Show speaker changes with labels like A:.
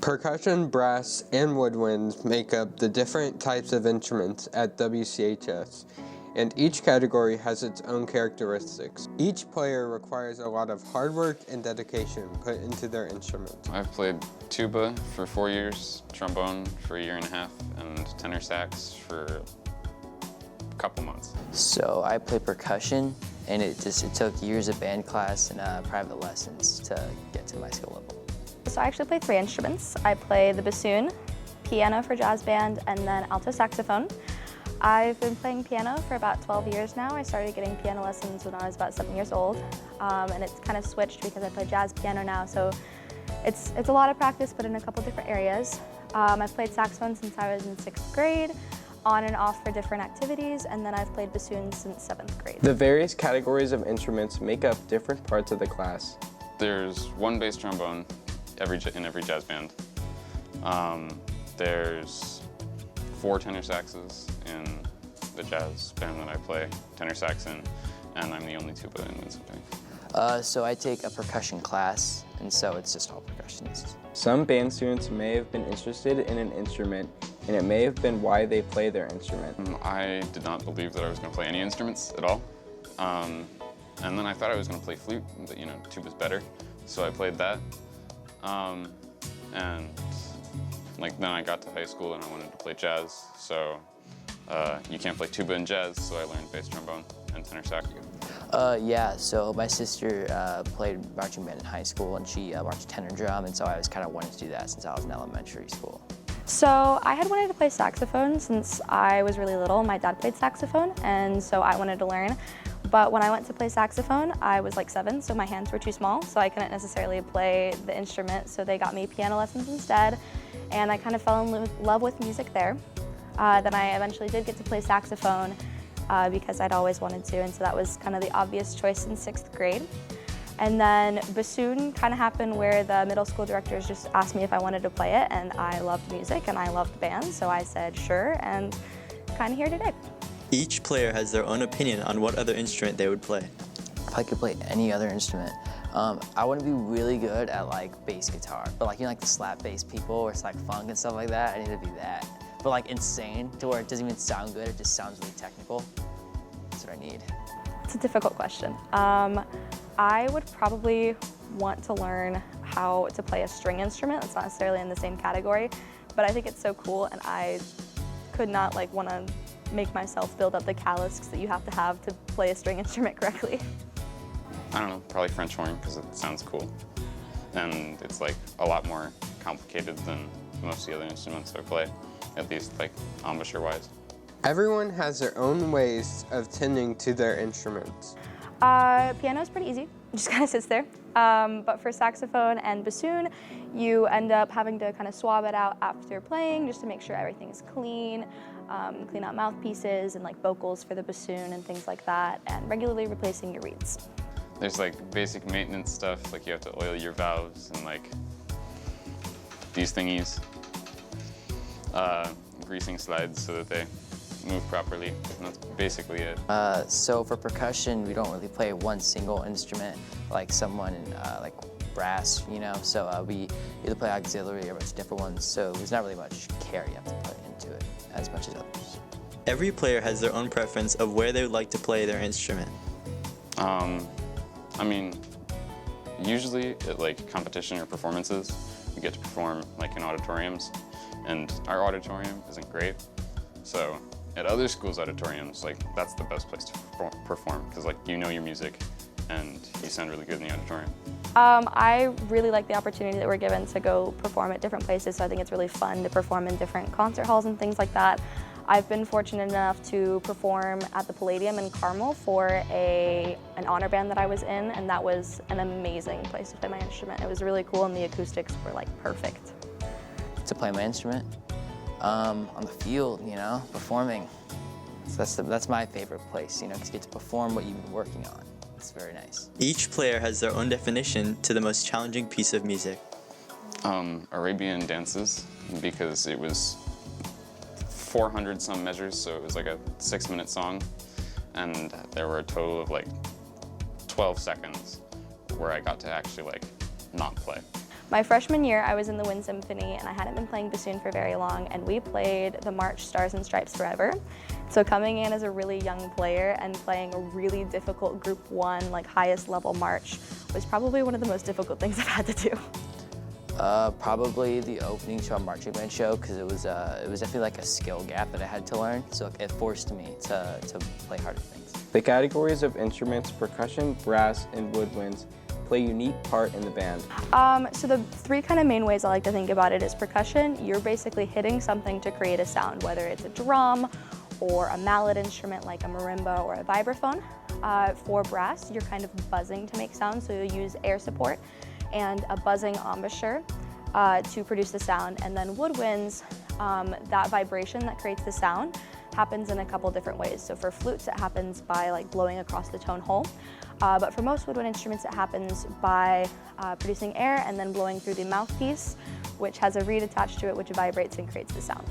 A: Percussion, brass, and woodwinds make up the different types of instruments at WCHS, and each category has its own characteristics. Each player requires a lot of hard work and dedication put into their instrument.
B: I've played tuba for 4 years, trombone for 1.5 years, and tenor sax for a couple months.
C: So I play percussion, and it took years of band class and private lessons to get to my skill level.
D: So I actually play 3 instruments. I play the bassoon, piano for jazz band, and then alto saxophone. I've been playing piano for about 12 years now. I started getting piano lessons when I was about 7 years old, and it's kind of switched because I play jazz piano now, so it's a lot of practice, but in a couple different areas. I've played saxophone since I was in 6th grade, on and off for different activities, and then I've played bassoon since 7th grade.
A: The various categories of instruments make up different parts of the class.
B: There's 1 bass trombone in every jazz band. There's 4 tenor saxes in the jazz band that I play tenor sax in, and I'm the only tuba in Wind Symphony.
C: So I take a percussion class, and so it's just all percussionists.
A: Some band students may have been interested in an instrument, and it may have been why they play their instrument.
B: I did not believe that I was going to play any instruments at all. And then I thought I was going to play flute, but tuba's better, so I played that. And then I got to high school and I wanted to play jazz, so you can't play tuba in jazz, so I learned bass trombone and tenor sax.
C: Yeah, so my sister played marching band in high school, and she marched tenor drum, and so I was kind of wanting to do that since I was in elementary school.
D: So I had wanted to play saxophone since I was really little. My dad played saxophone, and so I wanted to learn. But when I went to play saxophone, I was like 7, so my hands were too small, so I couldn't necessarily play the instrument, so they got me piano lessons instead, and I kind of fell in love with music there. Then I eventually did get to play saxophone because I'd always wanted to, and so that was kind of the obvious choice in 6th grade. And then bassoon kind of happened where the middle school directors just asked me if I wanted to play it, and I loved music and I loved band, so I said sure, and kind of here today.
E: Each player has their own opinion on what other instrument they would play.
C: If I could play any other instrument, I want to be really good at like bass guitar, but like the slap bass people where it's like funk and stuff like that. I need to be that, but like insane to where it doesn't even sound good. It just sounds really technical. That's what I need.
D: It's a difficult question. I would probably want to learn how to play a string instrument. It's not necessarily in the same category, but I think it's so cool, and I could not want to make myself build up the calluses that you have to play a string instrument correctly.
B: I don't know, probably French horn because it sounds cool. And it's a lot more complicated than most of the other instruments I play, at least embouchure-wise.
A: Everyone has their own ways of tending to their instruments.
D: Piano is pretty easy, it just kind of sits there. But for saxophone and bassoon, you end up having to kind of swab it out after playing just to make sure everything is clean, clean out mouthpieces and vocals for the bassoon and things like that, and regularly replacing your reeds.
B: There's basic maintenance stuff, you have to oil your valves and these thingies, greasing slides so that they move properly, and that's basically it.
C: So for percussion, we don't really play one single instrument like someone in brass, so we either play auxiliary or a bunch of different ones, so there's not really much care you have to put into it as much as others.
E: Every player has their own preference of where they would like to play their instrument.
B: I mean, usually at competition or performances, we get to perform in auditoriums, and our auditorium isn't great, so at other schools' auditoriums, that's the best place to perform because you know your music and you sound really good in the auditorium.
D: I really like the opportunity that we're given to go perform at different places, so I think it's really fun to perform in different concert halls and things like that. I've been fortunate enough to perform at the Palladium in Carmel for an honor band that I was in, and that was an amazing place to play my instrument. It was really cool, and the acoustics were perfect.
C: To play my instrument? On the field, performing. So that's my favorite place, because you get to perform what you've been working on. It's very nice.
E: Each player has their own definition to the most challenging piece of music.
B: Arabian dances, because it was 400 some measures, so it was a 6-minute song, and there were a total of 12 seconds where I got to actually not play.
D: My freshman year, I was in the Wind Symphony, and I hadn't been playing bassoon for very long, and we played the march Stars and Stripes Forever. So coming in as a really young player and playing a really difficult Group 1, like highest level march, was probably one of the most difficult things I've had to do.
C: Probably the opening show, marching band show, because it was definitely like a skill gap that I had to learn. So it forced me to play harder things.
F: The categories of instruments, percussion, brass, and woodwinds, play a unique part in the band.
D: So the three kind of main ways I like to think about it is percussion. You're basically hitting something to create a sound, whether it's a drum or a mallet instrument like a marimba or a vibraphone. For brass, you're kind of buzzing to make sound, so you'll use air support and a buzzing embouchure to produce the sound. And then woodwinds, that vibration that creates the sound happens in a couple different ways. So for flutes, it happens by like blowing across the tone hole. But for most woodwind instruments, it happens by producing air and then blowing through the mouthpiece, which has a reed attached to it, which vibrates and creates the sound.